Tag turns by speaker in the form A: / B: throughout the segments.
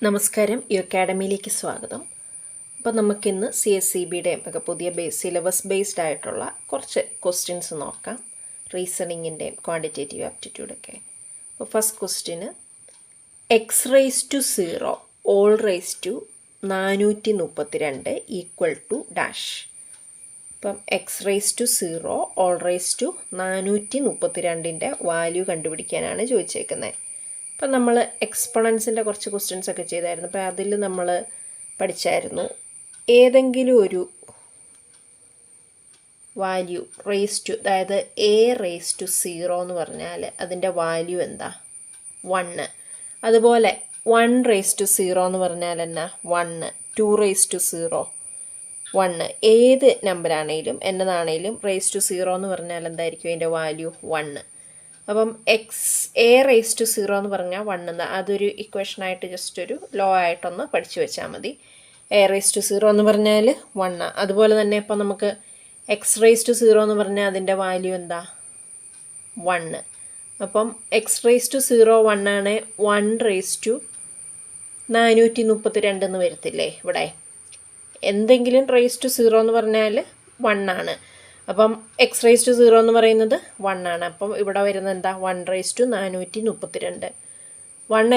A: നമസ്കാരം, ഈ അക്കാഡമിയിലേക്ക് സ്വാഗതം. അപ്പോൾ നമുക്കിന്ന് CSEBയുടെയും ഒക്കെ പുതിയ സിലബസ് ബേസ്ഡ് ആയിട്ടുള്ള കുറച്ച് ക്വസ്റ്റ്യൻസ് നോക്കാം. റീസണിങ്ങിൻ്റെയും ക്വാണ്ടിറ്റേറ്റീവ് ആപ്റ്റിറ്റ്യൂഡൊക്കെ. അപ്പോൾ ഫസ്റ്റ് ക്വസ്റ്റ്യന് x⁻0 all raised to 432 equal to dash. അപ്പം x⁻0 all raised to 432ൻ്റെ വാല്യൂ കണ്ടുപിടിക്കാനാണ് ചോദിച്ചേക്കുന്നത്. അപ്പം നമ്മൾ എക്സ്പൊണൻസിൻ്റെ കുറച്ച് ക്വസ്റ്റ്യൻസ് ഒക്കെ ചെയ്തായിരുന്നു. അപ്പോൾ അതിൽ നമ്മൾ പഠിച്ചായിരുന്നു ഏതെങ്കിലും ഒരു വാല്യൂ അതായത് a⁻0 എന്ന് പറഞ്ഞാൽ അതിൻ്റെ വാല്യൂ എന്താ? 1. അതുപോലെ 1⁻0 എന്ന് പറഞ്ഞാൽ എന്നാ? 1. 2⁻0 1. ഏത് നമ്പറാണേലും എന്നതാണേലും a⁻0 എന്ന് പറഞ്ഞാൽ എന്തായിരിക്കും അതിൻ്റെ വാല്യൂ? 1. അപ്പം a⁻0 എന്ന് പറഞ്ഞാൽ 1 അതൊരു ഇക്വേഷനായിട്ട് ജസ്റ്റ് ഒരു ലോ ആയിട്ടൊന്ന് പഠിച്ചു വെച്ചാൽ മതി. a⁻0 എന്ന് പറഞ്ഞാൽ 1. അതുപോലെ തന്നെ ഇപ്പം നമുക്ക് x⁻0 എന്ന് പറഞ്ഞാൽ അതിൻ്റെ വാല്യൂ എന്താ? 1. അപ്പം x⁻0 1 ആണ്. 1⁻432 എന്ന് വരത്തില്ലേ ഇവിടെ? എന്തെങ്കിലും ⁻0 എന്ന് പറഞ്ഞാൽ 1 ആണ്. അപ്പം x⁻0 എന്ന് പറയുന്നത് 1 ആണ്. അപ്പം ഇവിടെ വരുന്നത് എന്താ? 1⁻432. 1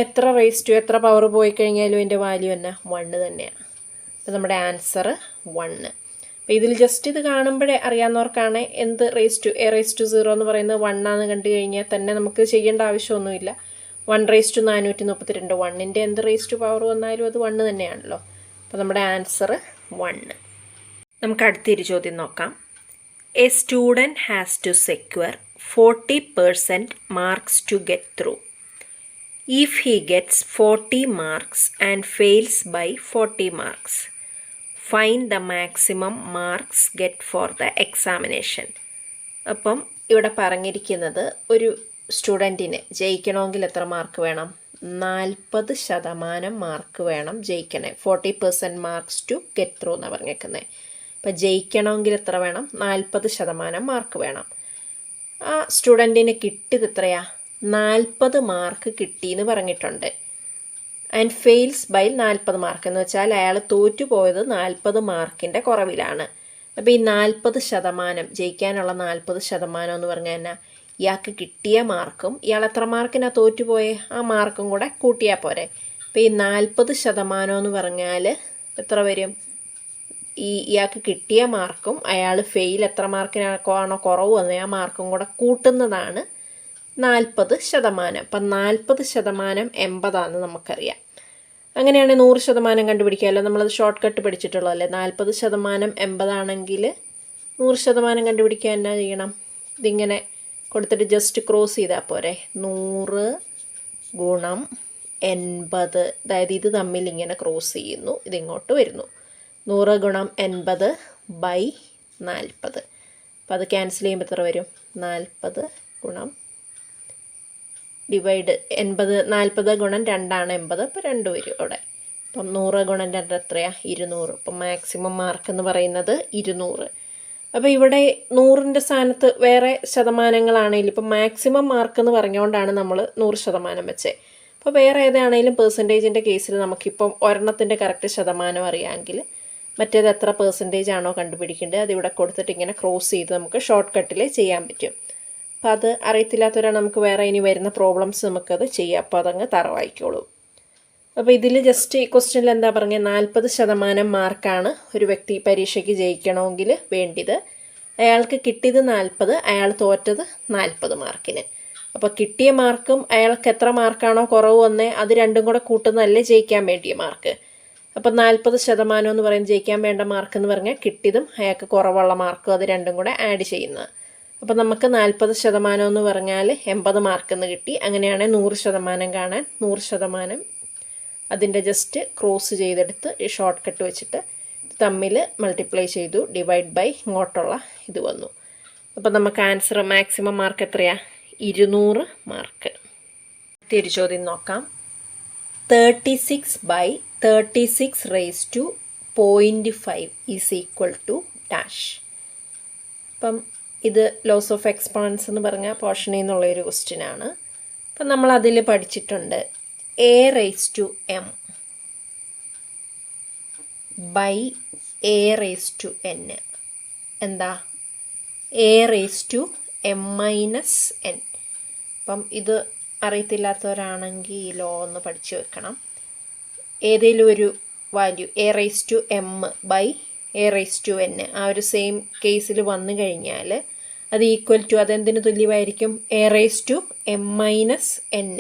A: എത്ര പവർ പോയി കഴിഞ്ഞാലും അതിൻ്റെ വാല്യൂ തന്നെ 1 തന്നെയാണ്. അപ്പം നമ്മുടെ ആൻസർ 1. അപ്പോൾ ഇതിൽ ജസ്റ്റ് ഇത് കാണുമ്പോഴേ അറിയാവുന്നവർക്കാണ് എന്ത് a⁻0 എന്ന് പറയുന്നത് 1 ആണെന്ന് കണ്ടു കഴിഞ്ഞാൽ തന്നെ നമുക്ക് ചെയ്യേണ്ട ആവശ്യമൊന്നുമില്ല. 1⁻432 1ൻ്റെ എന്ത് പവർ വന്നാലും അത് 1 തന്നെയാണല്ലോ. അപ്പോൾ നമ്മുടെ ആൻസർ 1. നമുക്ക് അടുത്തൊരു ചോദ്യം നോക്കാം. A student has to secure 40% marks to get through. If he gets 40 marks and fails by 40 marks, find the maximum marks get for the examination. അപ്പം ഇവിടെ പറഞ്ഞിരിക്കുന്നത് ഒരു സ്റ്റുഡൻറ്റിന് ജയിക്കണമെങ്കിൽ എത്ര മാർക്ക് വേണം? 40% മാർക്ക് വേണം ജയിക്കണേ. 40% മാർക്സ് ടു ഗെറ്റ് ത്രൂ എന്നാണ് പറഞ്ഞേക്കുന്നത്. അപ്പോൾ ജയിക്കണമെങ്കിൽ എത്ര വേണം? 40% മാർക്ക് വേണം. ആ സ്റ്റുഡൻറ്റിന് കിട്ടിയത് എത്രയാ? 40 മാർക്ക് കിട്ടിയെന്ന് പറഞ്ഞിട്ടുണ്ട്. ആൻഡ് ഫെയിൽസ് ബൈ 40 മാർക്ക് എന്ന് വെച്ചാൽ അയാൾ തോറ്റുപോയത് 40 മാർക്കിൻ്റെ കുറവിലാണ്. അപ്പോൾ ഈ 40% ജയിക്കാനുള്ള 40% എന്ന് പറഞ്ഞാൽ എന്നാ? ഇയാൾക്ക് കിട്ടിയ മാർക്കും ഇയാൾ എത്ര മാർക്കിനാണ് തോറ്റുപോയേ ആ മാർക്കും കൂടെ കൂട്ടിയാൽ പോരെ. അപ്പോൾ ഈ 40% എന്ന് പറഞ്ഞാൽ എത്ര വരും? ഇയാൾക്ക് കിട്ടിയ മാർക്കും അയാൾ ഫെയിൽ എത്ര മാർക്കിനാണോ കുറവ് വന്നത് ആ മാർക്കും കൂടെ കൂട്ടുന്നതാണ് 40%. അപ്പം 40% 80 നമുക്കറിയാം. അങ്ങനെയാണെങ്കിൽ 100% കണ്ടുപിടിക്കാമല്ലോ. നമ്മളത് ഷോർട്ട് കട്ട് പഠിച്ചിട്ടുള്ളതല്ലേ. 40% 80 ആണെങ്കിൽ 100% കണ്ടുപിടിക്കാൻ എന്നാ ചെയ്യണം? ഇതിങ്ങനെ കൊടുത്തിട്ട് ജസ്റ്റ് ക്രോസ് ചെയ്താൽ പോരെ. 100 ഗുണം 80, അതായത് ഇത് തമ്മിൽ ഇങ്ങനെ ക്രോസ് ചെയ്യുന്നു, ഇതിങ്ങോട്ട് വരുന്നു. 100 ഗുണം 80 ബൈ 40. അപ്പം അത് ക്യാൻസൽ ചെയ്യുമ്പോൾ എത്ര വരും? 40 ഗുണം ഡിവൈഡ് 80. 40 ഗുണം 2 ആണ് 80. അപ്പോൾ 2 വരും അവിടെ. അപ്പം 100 ഗുണം 2 എത്രയാണ്? 200. അപ്പം മാക്സിമം മാർക്ക് എന്ന് പറയുന്നത് 200. അപ്പോൾ ഇവിടെ 100ൻ്റെ സ്ഥാനത്ത് വേറെ ശതമാനങ്ങളാണെങ്കിലും ഇപ്പം മാക്സിമം മാർക്ക് എന്ന് പറഞ്ഞുകൊണ്ടാണ് നമ്മൾ 100% വെച്ചത്. അപ്പോൾ വേറെ ഏതാണെങ്കിലും പെർസെൻറ്റേജിൻ്റെ കേസിൽ നമുക്കിപ്പം ഒരെണ്ണത്തിൻ്റെ കറക്റ്റ് ശതമാനം അറിയാമെങ്കിൽ മറ്റേത് എത്ര പെർസെൻറ്റേജ് ആണോ കണ്ടുപിടിക്കേണ്ടത് അതിവിടെ കൊടുത്തിട്ട് ഇങ്ങനെ ക്രോസ് ചെയ്ത് നമുക്ക് ഷോർട്ട് കട്ടിൽ ചെയ്യാൻ പറ്റും. അപ്പോൾ അത് അറിയത്തില്ലാത്തവരാണ് നമുക്ക് വേറെ ഇനി വരുന്ന പ്രോബ്ലംസ് നമുക്കത് ചെയ്യാം. അപ്പോൾ അതങ്ങ് തറവായിക്കോളൂ. അപ്പോൾ ഇതിൽ ജസ്റ്റ് ഈ ക്വസ്റ്റ്യനിൽ എന്താ പറഞ്ഞത്? 40% മാർക്കാണ് ഒരു വ്യക്തി പരീക്ഷയ്ക്ക് ജയിക്കണമെങ്കിൽ വേണ്ടിയത്. അയാൾക്ക് കിട്ടിയത് 40, അയാൾ തോറ്റത് 40 മാർക്കിന്. അപ്പോൾ കിട്ടിയ മാർക്കും അയാൾക്ക് എത്ര മാർക്കാണോ കുറവ് വന്നേ അത് രണ്ടും കൂടെ കൂട്ടുന്നതല്ലേ ജയിക്കാൻ വേണ്ടിയ മാർക്ക്. അപ്പം 40% എന്ന് പറയുന്നത് ജയിക്കാൻ വേണ്ട മാർക്ക് എന്ന് പറഞ്ഞാൽ കിട്ടിയതും അയാൾക്ക് കുറവുള്ള മാർക്കും അത് രണ്ടും കൂടെ ആഡ് ചെയ്യുന്നത്. അപ്പം നമുക്ക് 40% എന്ന് പറഞ്ഞാൽ 80 മാർക്കെന്ന് കിട്ടി. അങ്ങനെയാണെങ്കിൽ 100% കാണാൻ 100% അതിൻ്റെ ജസ്റ്റ് ക്രോസ് ചെയ്തെടുത്ത് ഈ ഷോർട്ട് കട്ട് വെച്ചിട്ട് തമ്മിൽ മൾട്ടിപ്ലൈ ചെയ്തു, ഡിവൈഡ് ബൈ ഇങ്ങോട്ടുള്ള ഇത് വന്നു. അപ്പം നമുക്ക് ആൻസർ മാക്സിമം മാർക്ക് എത്രയാണ്? 200 മാർക്ക്. തിരിച്ചു ചോദ്യം നോക്കാം. 36 by 36 raised to 0.5 is equal to dash. അപ്പം ഇത് ലോസ് ഓഫ് എക്സ്പോണൻസ് എന്ന് പറഞ്ഞ പോർഷനിൽ നിന്നുള്ളൊരു ക്വസ്റ്റ്യൻ ആണ്. അപ്പം നമ്മൾ അതിൽ പഠിച്ചിട്ടുണ്ട് a raised to m by a raise to n. എന്താ? A raise to m minus n. അപ്പം ഇത് അറിയത്തില്ലാത്തവരാണെങ്കിൽ ഈ ലോ ഒന്ന് പഠിച്ചു വെക്കണം. ഏതെങ്കിലും ഒരു value A raise to m by a raise to N ആ ഒരു സെയിം കേസിൽ വന്നു കഴിഞ്ഞാൽ അത് ഈക്വൽ ടു അതെന്തിന് തുല്യമായിരിക്കും? A raise to m minus N.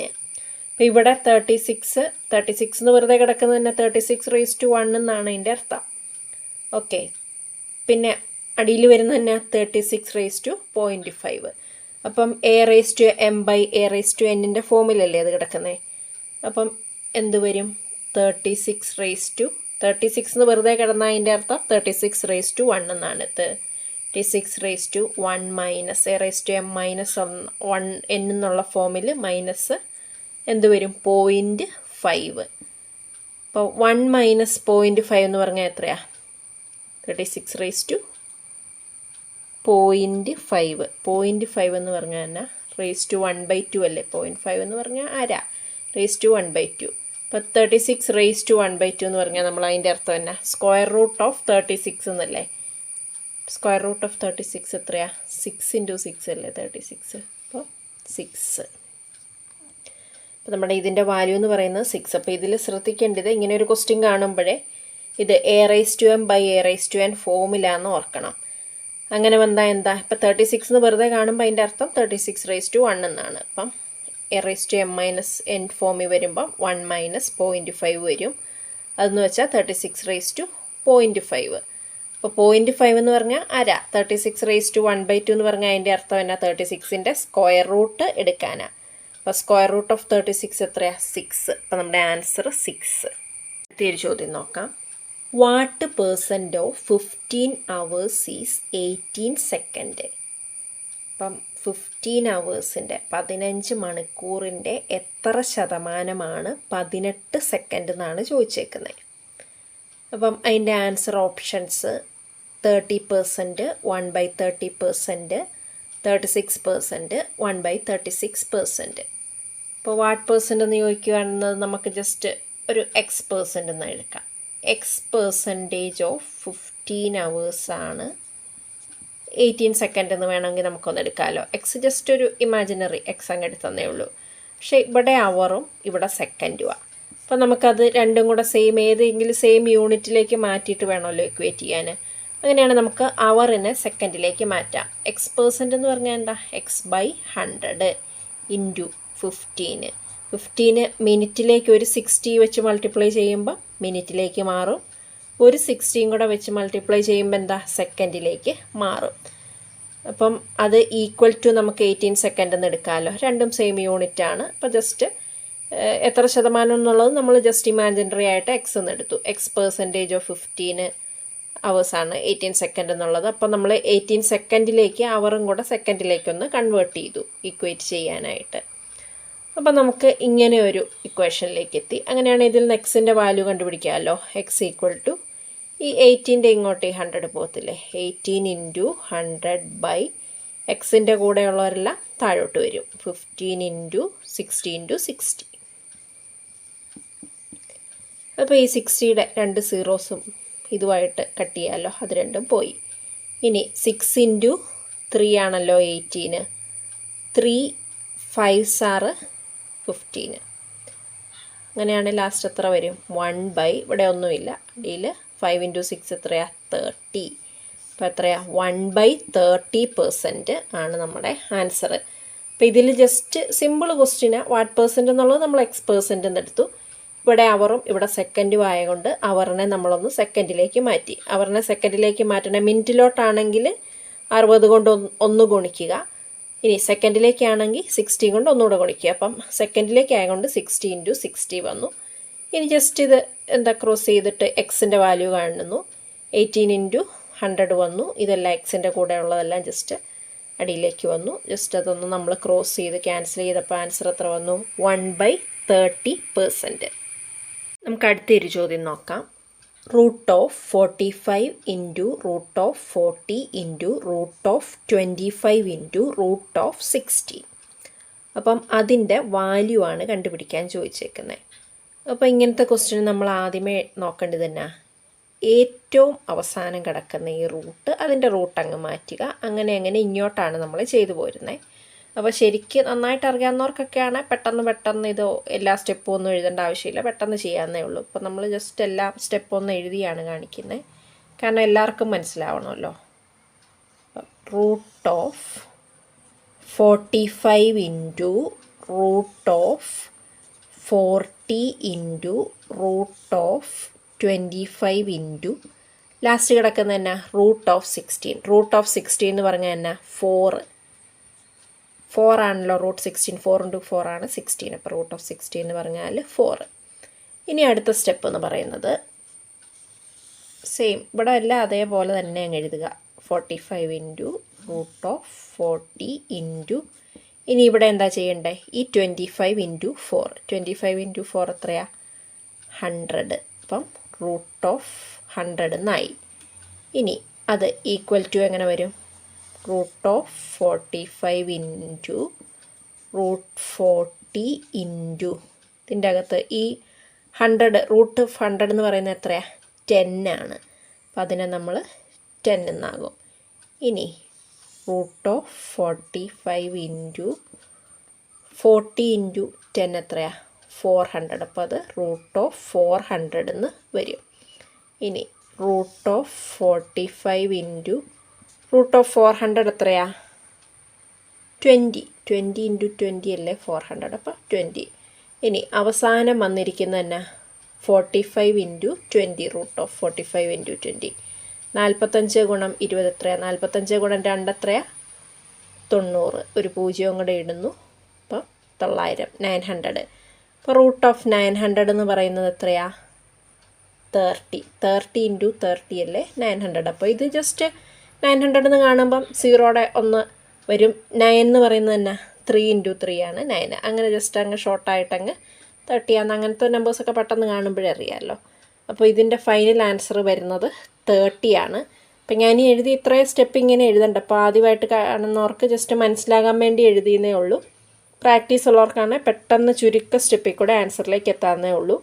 A: അപ്പോൾ ഇവിടെ 36 എന്ന് വെറുതെ കിടക്കുന്നത് തന്നെ 36 റേസ് ടു 1 എന്നാണ് അതിൻ്റെ അർത്ഥം. ഓക്കെ, പിന്നെ അടിയിൽ വരുന്ന തന്നെ 36 റേസ് ടു 0.5. അപ്പം a raise to m by a raise to എന്നിൻ്റെ ഫോമിലല്ലേ അത് കിടക്കുന്നത്. അപ്പം എന്ത് വരും? 36 എന്ന് വെറുതെ കിടന്നാൽ അതിൻ്റെ അർത്ഥം 36 റേസ് ടു 1 എന്നാണ്. 36 raise to 1 minus A raise to m minus 1 N എന്നുള്ള ഫോമിൽ മൈനസ് എന്ത് വരും? 0.5. അപ്പോൾ 1 മൈനസ് 0.5 എന്ന് പറഞ്ഞാൽ എത്രയാ? 36 റേസ് ടു 0.5. 0.5 എന്ന് പറഞ്ഞാൽ തന്നെ റേസ് ടു 1/2 അല്ലേ? 0.5 എന്ന് പറഞ്ഞാൽ ആരാ? Raise to 1/2. അപ്പോൾ 36 റേസ് ടു 1/2 എന്ന് പറഞ്ഞാൽ നമ്മൾ അതിൻ്റെ അർത്ഥം തന്നെ സ്ക്വയർ റൂട്ട് ഓഫ് 36 എന്നല്ലേ? സ്ക്വയർ റൂട്ട് ഓഫ് 36 എത്രയാ? 6 × 6 അല്ലേ 36. അപ്പോൾ 6. അപ്പോൾ നമ്മുടെ ഇതിൻ്റെ വാല്യൂ എന്ന് പറയുന്നത് 6. അപ്പോൾ ഇതിൽ ശ്രദ്ധിക്കേണ്ടത് ഇങ്ങനെ ഒരു ക്വസ്റ്റ്യൻ കാണുമ്പോഴേ ഇത് a raise to m by a raise to n ഫോമിലാന്ന് ഓർക്കണം. അങ്ങനെ വന്നാൽ എന്താ? ഇപ്പം 36 എന്ന് വെറുതെ കാണുമ്പോൾ അതിൻ്റെ അർത്ഥം 36 റേസ് ടു 1 എന്നാണ്. അപ്പം a raise to m minus N ഫോമിൽ വരുമ്പം 1 മൈനസ് 0.5 വരും. അതെന്ന് വെച്ചാൽ 36 റേസ് ടു 0.5. അപ്പോൾ 0.5 എന്ന് പറഞ്ഞാൽ ആരാ? 36 റേസ് ടു 1/2 എന്ന് പറഞ്ഞാൽ അതിൻ്റെ അർത്ഥം എന്നാ? 36ൻ്റെ സ്ക്വയർ റൂട്ട് എടുക്കാനാണ്. അപ്പോൾ സ്ക്വയർ റൂട്ട് ഓഫ് 36 എത്രയാ? 6. അപ്പോൾ നമ്മുടെ ആൻസർ 6. അടുത്തൊരു ചോദ്യം നോക്കാം. What percent of 15 hours is 18 second? അപ്പം 15 ഹവേഴ്സിൻ്റെ 15 മണിക്കൂറിൻ്റെ എത്ര ശതമാനമാണ് 18 സെക്കൻഡ് എന്നാണ് ചോദിച്ചേക്കുന്നത്. അപ്പം അതിൻ്റെ ആൻസർ ഓപ്ഷൻസ് 30%, 1/30%, 36%, 1/36%. ഇപ്പോൾ വാട്ട് പെർസെൻ്റ് എന്ന് ചോദിക്കുകയാണെന്നത് നമുക്ക് ജസ്റ്റ് ഒരു X% എന്ന് എടുക്കാം. X% ഓഫ് 15 ഹവേഴ്സാണ് 18 സെക്കൻഡ് എന്ന് വേണമെങ്കിൽ നമുക്കൊന്ന് എടുക്കാമല്ലോ. എക്സ് ജസ്റ്റ് ഒരു ഇമാജിനറി എക്സ് അങ്ങ് എടുത്തന്നേ ഉള്ളൂ. പക്ഷേ ഇവിടെ അവറും ഇവിടെ സെക്കൻഡുമാണ്. അപ്പോൾ നമുക്കത് രണ്ടും കൂടെ ഏതെങ്കിലും സെയിം യൂണിറ്റിലേക്ക് മാറ്റിയിട്ട് വേണമല്ലോ ഇക്വേറ്റ് ചെയ്യാൻ. അങ്ങനെയാണ് നമുക്ക് അവറിനെ സെക്കൻഡിലേക്ക് മാറ്റാം. X% എന്ന് പറഞ്ഞാൽ എന്താ? X/100 into 15. 15 മിനിറ്റിലേക്ക് ഒരു 60 വെച്ച് മൾട്ടിപ്ലൈ ചെയ്യുമ്പോൾ മിനിറ്റിലേക്ക് മാറും. ഒരു 60 കൂടെ വെച്ച് മൾട്ടിപ്ലൈ ചെയ്യുമ്പോൾ എന്താ? സെക്കൻഡിലേക്ക് മാറും. അപ്പം അത് ഈക്വൽ ടു നമുക്ക് 18 സെക്കൻഡ് എന്ന് എടുക്കാമല്ലോ. രണ്ടും സെയിം യൂണിറ്റ് ആണ്. അപ്പോൾ ജസ്റ്റ് എത്ര ശതമാനം എന്നുള്ളത് നമ്മൾ ജസ്റ്റ് ഇമാജിനറി ആയിട്ട് എക്സ് എന്ന് എടുത്തു. X% ഓഫ് 15 ഹവേഴ്സാണ് 18 സെക്കൻഡ് എന്നുള്ളത്. അപ്പോൾ നമ്മൾ 18 സെക്കൻഡിലേക്ക് അവറും കൂടെ സെക്കൻഡിലേക്കൊന്ന് കൺവേർട്ട് ചെയ്തു ഇക്വേറ്റ് ചെയ്യാനായിട്ട്. അപ്പോൾ നമുക്ക് ഇങ്ങനെ ഒരു ഇക്വേഷനിലേക്ക് എത്തി. അങ്ങനെയാണ് ഇതിൽ എക്സിൻ്റെ വാല്യൂ കണ്ടുപിടിക്കാമല്ലോ. എക്സ് ഈക്വൽ ടു ഈ 18ൻ്റെ ഇങ്ങോട്ട് 100 പോകത്തില്ലേ? 18 ഇൻറ്റു 100 ബൈ എക്സിൻ്റെ കൂടെയുള്ളവരെല്ലാം താഴോട്ട് വരും. 15 ഇൻറ്റു 60 ഇൻറ്റു 60. അപ്പോൾ ഈ 60യുടെ 2 സീറോസും ഇതുമായിട്ട് കട്ട് ചെയ്യാമല്ലോ. അത് രണ്ടും പോയി. ഇനി 6 ഇൻറ്റു 3 ആണല്ലോ 18. 3 5s are 15. അങ്ങനെയാണ് ലാസ്റ്റ് എത്ര വരും? 1 ഇവിടെ ഒന്നുമില്ല അടിയിൽ 5 ഇൻറ്റു 6 എത്രയാണ്? 30. അപ്പോൾ എത്രയാണ്? 1/30% ആണ് നമ്മുടെ ആൻസർ. അപ്പോൾ ഇതിൽ just simple question what per cent എന്നുള്ളത് നമ്മൾ X% എന്ന് എടുത്തു. ഇവിടെ അവറും ഇവിടെ സെക്കൻഡും ആയതുകൊണ്ട് അവറിനെ നമ്മളൊന്ന് സെക്കൻഡിലേക്ക് മാറ്റി. അവറിനെ സെക്കൻഡിലേക്ക് മാറ്റണേ മിനിറ്റിലോട്ടാണെങ്കിൽ 60 കൊണ്ട് 1 ഗുണിക്കുക. ഇനി സെക്കൻഡിലേക്കാണെങ്കിൽ 60 കൊണ്ട് ഒന്നുകൂടെ ഗുണിക്കുക. അപ്പം സെക്കൻഡിലേക്ക് ആയതുകൊണ്ട് 60 ഇൻറ്റു 60 വന്നു. ഇനി ജസ്റ്റ് ഇത് എന്താ ക്രോസ് ചെയ്തിട്ട് എക്സിൻ്റെ വാല്യൂ കാണുന്നു. 18 ഇൻറ്റു 100 വന്നു. ഇതെല്ലാം എക്സിൻ്റെ കൂടെ ഉള്ളതെല്ലാം ജസ്റ്റ് അടിയിലേക്ക് വന്നു. ജസ്റ്റ് അതൊന്ന് നമ്മൾ ക്രോസ് ചെയ്ത് ക്യാൻസൽ ചെയ്തപ്പോൾ ആൻസർ എത്ര വന്നു? 1/30%. നമുക്ക് അടുത്തൊരു ചോദ്യം നോക്കാം. √45 ഇൻറ്റു √40 ഇൻറ്റു √25 ഇൻറ്റു √60. അപ്പം അതിൻ്റെ വാല്യൂ ആണ് കണ്ടുപിടിക്കാൻ ചോദിച്ചേക്കുന്നത്. അപ്പോൾ ഇങ്ങനത്തെ ക്വസ്റ്റ്യൻ നമ്മൾ ആദ്യമേ നോക്കേണ്ടത് തന്നെ ഏറ്റവും അവസാനം കിടക്കുന്ന ഈ റൂട്ട് അതിൻ്റെ റൂട്ട് അങ്ങ് മാറ്റുക. അങ്ങനെ ഇങ്ങോട്ടാണ് നമ്മൾ ചെയ്തു പോരുന്നത്. അപ്പോൾ ശരിക്ക് നന്നായിട്ട് അറിയാവുന്നവർക്കൊക്കെയാണ് പെട്ടെന്ന് ഇത് എല്ലാ സ്റ്റെപ്പും ഒന്നും എഴുതേണ്ട ആവശ്യമില്ല, പെട്ടെന്ന് ചെയ്യാവുന്നേ ഉള്ളൂ. ഇപ്പോൾ നമ്മൾ ജസ്റ്റ് എല്ലാ സ്റ്റെപ്പൊന്നും എഴുതിയാണ് കാണിക്കുന്നത്, കാരണം എല്ലാവർക്കും മനസ്സിലാവണമല്ലോ. Root of 45 into root of 40 into root of 25 into last കിടക്കുന്ന തന്നെ റൂട്ട് ഓഫ് 16. റൂട്ട് ഓഫ് 16 എന്ന് പറഞ്ഞാൽ തന്നെ 4 ആണല്ലോ റൂട്ട് 16. 4 ഇൻറ്റു 4 ആണ് 16. അപ്പോൾ റൂട്ട് ഓഫ് 16 എന്ന് പറഞ്ഞാൽ 4. ഇനി അടുത്ത സ്റ്റെപ്പ് എന്ന് പറയുന്നത് സെയിം ഇവിടെ എല്ലാം അതേപോലെ തന്നെ അങ്ങ് എഴുതുക. 45 ഇൻറ്റു റൂട്ട് ഓഫ് 40 ഇൻറ്റു ഇനി ഇവിടെ എന്താ ചെയ്യണ്ടേ, ഈ 25 ഇൻറ്റു 4. 25 ഇൻറ്റു 4 എത്രയാ? 100. അപ്പം റൂട്ട് ഓഫ് 100 എന്നായി. ഇനി അത് ഈക്വൽ ടു എങ്ങനെ വരും? Root of 45 into root 40 into ഇതിൻ്റെ അകത്ത് ഈ 100 റൂട്ട് ഓഫ് 100 എന്ന് പറയുന്നത് എത്രയാ? 10 ആണ്. അപ്പം അതിനെ നമ്മൾ 10 എന്നാകും. ഇനി റൂട്ട് ഓഫ് 45 ഇൻറ്റു 40 ഇൻറ്റു 10 എത്രയാ? 400. അപ്പോൾ അത് റൂട്ട് ഓഫ് 400 എന്ന് വരും. ഇനി root of 45 into root of 400 എത്രയാ? 20. 20 ഇൻറ്റു 20 അല്ലേ 400. അപ്പോൾ 20. ഇനി അവസാനം വന്നിരിക്കുന്ന തന്നെ 45 ഇൻറ്റു 20. Root of 45 into 20. 45 ഗുണം 20 എത്രയാണ്? 45 ഗുണം 2 എത്രയാണ്? 90. ഒരു 0 കൂടെ ഇടുന്നു. അപ്പോൾ 900. 900. അപ്പോൾ റൂട്ട് ഓഫ് 900 എന്ന് പറയുന്നത് എത്രയാണ്? 30. 30 ഇൻറ്റു 30 അല്ലേ 900. അപ്പോൾ ഇത് ജസ്റ്റ് 900 എന്ന് കാണുമ്പം 0യുടെ 1 വരും. 9 എന്ന് പറയുന്നത് തന്നെ 3 ഇൻറ്റു 3 ആണ് 9. അങ്ങനെ ജസ്റ്റ് അങ്ങ് ഷോർട്ടായിട്ടങ്ങ് 30 ആണ്. അങ്ങനത്തെ നമ്പേഴ്സൊക്കെ പെട്ടെന്ന് കാണുമ്പോഴേ അറിയാമല്ലോ. അപ്പോൾ ഇതിൻ്റെ ഫൈനൽ ആൻസർ വരുന്നത് 30 ആണ്. അപ്പം ഞാൻ ഈ എഴുതി ഇത്രയും സ്റ്റെപ്പ് ഇങ്ങനെ എഴുതണ്ട. അപ്പോൾ ആദ്യമായിട്ട് കാണുന്നവർക്ക് ജസ്റ്റ് മനസ്സിലാകാൻ വേണ്ടി എഴുതിയെന്നേ ഉള്ളൂ. പ്രാക്ടീസ് ഉള്ളവർക്കാണ് പെട്ടെന്ന് ചുരുക്ക സ്റ്റെപ്പിൽ കൂടെ ആൻസറിലേക്ക് എത്താവുന്നേ ഉള്ളൂ.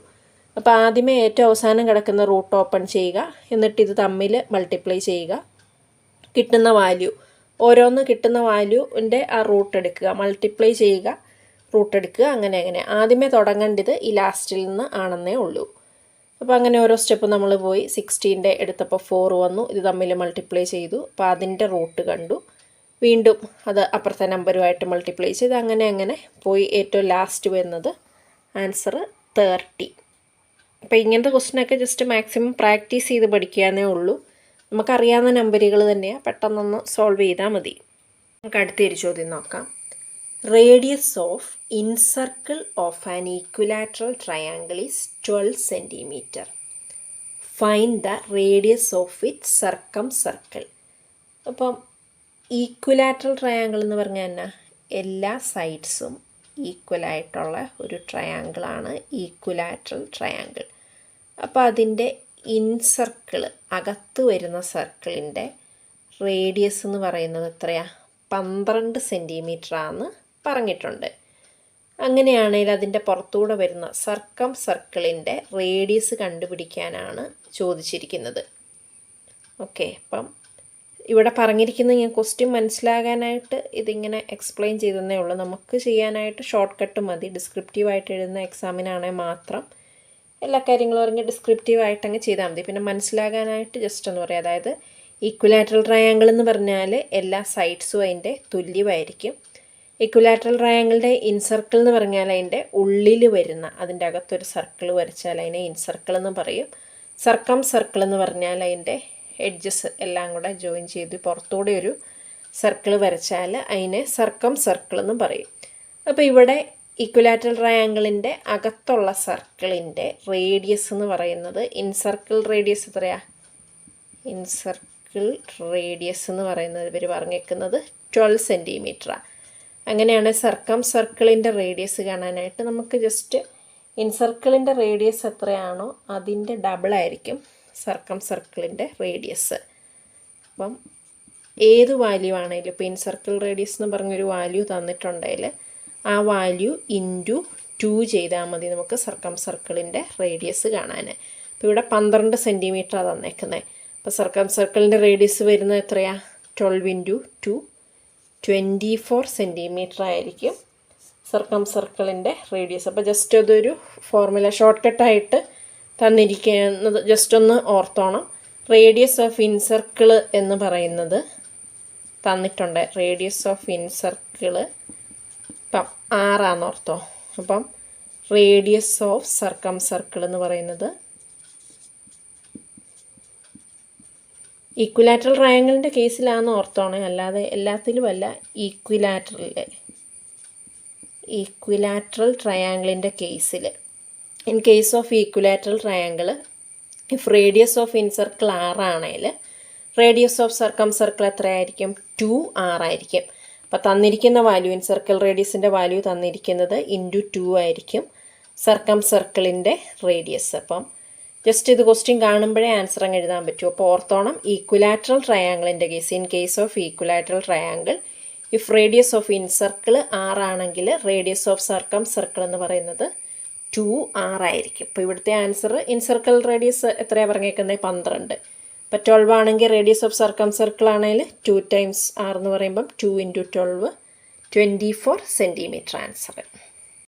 A: അപ്പോൾ ആദ്യമേ ഏറ്റവും അവസാനം കിടക്കുന്ന റൂട്ട് ഓപ്പൺ ചെയ്യുക, എന്നിട്ട് ഇത് തമ്മിൽ മൾട്ടിപ്ലൈ ചെയ്യുക. കിട്ടുന്ന വാല്യൂ ഓരോന്ന് കിട്ടുന്ന വാല്യൂവിൻ്റെ ആ റൂട്ട് എടുക്കുക, മൾട്ടിപ്ലൈ ചെയ്യുക, റൂട്ട് എടുക്കുക. അങ്ങനെ ആദ്യമേ തുടങ്ങേണ്ടത് ഈ ലാസ്റ്റിൽ നിന്ന് ആണെന്നേ ഉള്ളൂ. അപ്പോൾ അങ്ങനെ ഓരോ സ്റ്റെപ്പ് നമ്മൾ പോയി 16ൻ്റെ എടുത്തപ്പോൾ 4 വന്നു. ഇത് തമ്മിൽ മൾട്ടിപ്ലൈ ചെയ്തു. അപ്പോൾ അതിൻ്റെ റൂട്ട് കണ്ടു. വീണ്ടും അത് അപ്പുറത്തെ നമ്പറുമായിട്ട് മൾട്ടിപ്ലൈ ചെയ്ത് അങ്ങനെ പോയി ഏറ്റവും ലാസ്റ്റ് വരുന്നത് ആൻസർ 30. അപ്പോൾ ഇങ്ങനത്തെ ക്വസ്റ്റ്യനൊക്കെ ജസ്റ്റ് മാക്സിമം പ്രാക്ടീസ് ചെയ്ത് പഠിക്കാനേ ഉള്ളൂ. നമുക്കറിയാവുന്ന നമ്പറുകൾ തന്നെയാണ്, പെട്ടെന്നൊന്ന് സോൾവ് ചെയ്താൽ മതി. നമുക്ക് അടുത്തൊരു ചോദ്യം നോക്കാം. Radius of incircle of an equilateral triangle is 12 centimetre. Find the radius of it circumcircle. അപ്പം ഈക്വിലാറ്ററൽ ട്രയാങ്കിൾ എന്ന് പറഞ്ഞാൽ തന്നെ എല്ലാ സൈഡ്സും ഈക്വലായിട്ടുള്ള ഒരു ട്രയാങ്കിളാണ് ഈക്വിലാറ്ററൽ ട്രയാങ്കിൾ. അപ്പോൾ അതിൻ്റെ ഇൻസർക്കിൾ അകത്ത് വരുന്ന സർക്കിളിൻ്റെ റേഡിയസ് എന്ന് പറയുന്നത് എത്രയാണ്? 12 സെൻറ്റിമീറ്റർ ആണെന്ന് പറഞ്ഞിട്ടുണ്ട്. അങ്ങനെയാണെങ്കിൽ അതിൻ്റെ പുറത്തൂടെ വരുന്ന സർക്കം സർക്കിളിൻ്റെ റേഡിയസ് കണ്ടുപിടിക്കാനാണ് ചോദിച്ചിരിക്കുന്നത്. ഓക്കെ, അപ്പം ഇവിടെ പറഞ്ഞിരിക്കുന്നത് ഞാൻ ക്വസ്റ്റ്യൻ മനസ്സിലാകാനായിട്ട് ഇതിങ്ങനെ എക്സ്പ്ലെയിൻ ചെയ്തതേ ഉള്ളൂ. നമുക്ക് ചെയ്യാനായിട്ട് ഷോർട്ട് കട്ട് മതി. ഡിസ്ക്രിപ്റ്റീവായിട്ട് എഴുതുന്ന എക്സാമിനാണെങ്കിൽ മാത്രം എല്ലാ കാര്യങ്ങളും അറിഞ്ഞ് ഡിസ്ക്രിപ്റ്റീവായിട്ടങ്ങ് ചെയ്താൽ മതി. പിന്നെ മനസ്സിലാകാനായിട്ട് ജസ്റ്റ് എന്ന് പറയാം. അതായത് ഈക്വിലാറ്ററൽ ട്രയാങ്കിൾ എന്ന് പറഞ്ഞാൽ എല്ലാ സൈഡ്സും അതിൻ്റെ തുല്യമായിരിക്കും. ഈക്വിലാറ്ററൽ ട്രയാങ്കിളിൻ്റെ ഇൻസർക്കിൾ എന്ന് പറഞ്ഞാൽ അതിൻ്റെ ഉള്ളിൽ വരുന്ന, അതിൻ്റെ അകത്തൊരു സർക്കിൾ വരച്ചാൽ അതിനെ ഇൻസർക്കിൾ എന്ന് പറയും. സർക്കം സർക്കിൾ എന്ന് പറഞ്ഞാൽ അതിൻ്റെ എഡ്ജസ് എല്ലാം കൂടെ ജോയിൻ ചെയ്ത് പുറത്തൂടെ ഒരു സർക്കിൾ വരച്ചാൽ അതിനെ സർക്കം സർക്കിൾ എന്ന് പറയും. അപ്പോൾ ഇവിടെ ഈക്വിലാറ്ററൽ ട്രയാങ്കിളിൻ്റെ അകത്തുള്ള സർക്കിളിൻ്റെ റേഡിയസ് എന്ന് പറയുന്നത് ഇൻസർക്കിൾ റേഡിയസ് എത്രയാണ്? ഇൻസർക്കിൾ റേഡിയസ് എന്ന് പറയുന്നത് ഇവർ പറഞ്ഞേക്കുന്നത് 12 സെൻറ്റിമീറ്ററാണ്. അങ്ങനെയാണ് സർക്കം സർക്കിളിൻ്റെ റേഡിയസ് കാണാനായിട്ട് നമുക്ക് ജസ്റ്റ് ഇൻസർക്കിളിൻ്റെ റേഡിയസ് എത്രയാണോ അതിൻ്റെ ഡബിളായിരിക്കും സർക്കം സർക്കിളിൻ്റെ റേഡിയസ്. അപ്പം ഏത് വാല്യൂ ആണെങ്കിലും ഇപ്പോൾ ഇൻസർക്കിൾ റേഡിയസ് എന്ന് പറഞ്ഞൊരു വാല്യൂ തന്നിട്ടുണ്ടെങ്കിൽ ആ വാല്യൂ ഇൻറ്റു 2 ചെയ്താൽ മതി നമുക്ക് സർക്കം സർക്കിളിൻ്റെ റേഡിയസ് കാണാൻ. അപ്പോൾ ഇവിടെ 12 സെൻറ്റിമീറ്ററാണ് തന്നേക്കുന്നത്. അപ്പോൾ സർക്കിളിൻ്റെ റേഡിയസ് വരുന്നത് എത്രയാണ്? 12 × 2 24 സെൻറ്റിമീറ്റർ ആയിരിക്കും സർക്കിളിൻ്റെ റേഡിയസ്. അപ്പോൾ ജസ്റ്റ് അതൊരു ഫോർമുല ഷോർട്ട് കട്ടായിട്ട് തന്നിരിക്കുന്നത് ജസ്റ്റ് ഒന്ന് ഓർത്തോണം. റേഡിയസ് ഓഫ് ഇൻസർക്കിൾ എന്ന് പറയുന്നത് തന്നിട്ടുണ്ട്. റേഡിയസ് ഓഫ് ഇൻസർക്കിൾ ഇപ്പം 6 ഓർത്തോ. അപ്പം റേഡിയസ് ഓഫ് സർക്കിൾ എന്ന് പറയുന്നത് ഈക്വിലാറ്ററൽ ട്രയാങ്കിളിൻ്റെ കേസിലാണെന്ന് ഓർത്തോണേ, അല്ലാതെ എല്ലാത്തിലും അല്ല. ഈക്വിലാറ്ററൽ ട്രയാങ്കിളിൻ്റെ കേസിൽ, in case of equilateral triangle if radius of incircle 6 ആണെങ്കിൽ റേഡിയസ് ഓഫ് സർക്കിൾ എത്രയായിരിക്കും? 2r ആയിരിക്കും. അപ്പോൾ തന്നിരിക്കുന്ന വാല്യൂ, ഇൻസർക്കിൾ റേഡിയസിൻ്റെ വാല്യൂ തന്നിരിക്കുന്നത് × 2 ആയിരിക്കും സർക്കിളിൻ്റെ റേഡിയസ്. അപ്പം ജസ്റ്റ് ഇത് ക്വസ്റ്റ്യൻ കാണുമ്പോഴേ ആൻസർ അങ്ങ് എഴുതാൻ പറ്റും. അപ്പോൾ ഓർത്തോണം, ഈക്വിലാറ്ററൽ ട്രയാങ്കിളിൻ്റെ case, in case of equilateral triangle if radius of incircle 6 ആണെങ്കിൽ റേഡിയസ് ഓഫ് സർക്കിൾ എന്ന് പറയുന്നത് 2r ആയിരിക്കും. അപ്പോൾ ഇവിടുത്തെ ആൻസർ ഇൻസർക്കിൾ റേഡിയസ് എത്രയാണ് പറഞ്ഞേക്കുന്നത്? 12. അപ്പോൾ 12 ആണെങ്കിൽ റേഡിയസ് ഓഫ് സർക്കിൾ ആണെങ്കിൽ 2 × r എന്ന് പറയുമ്പം 2 × 12 24 സെൻറ്റിമീറ്റർ ആൻസർ.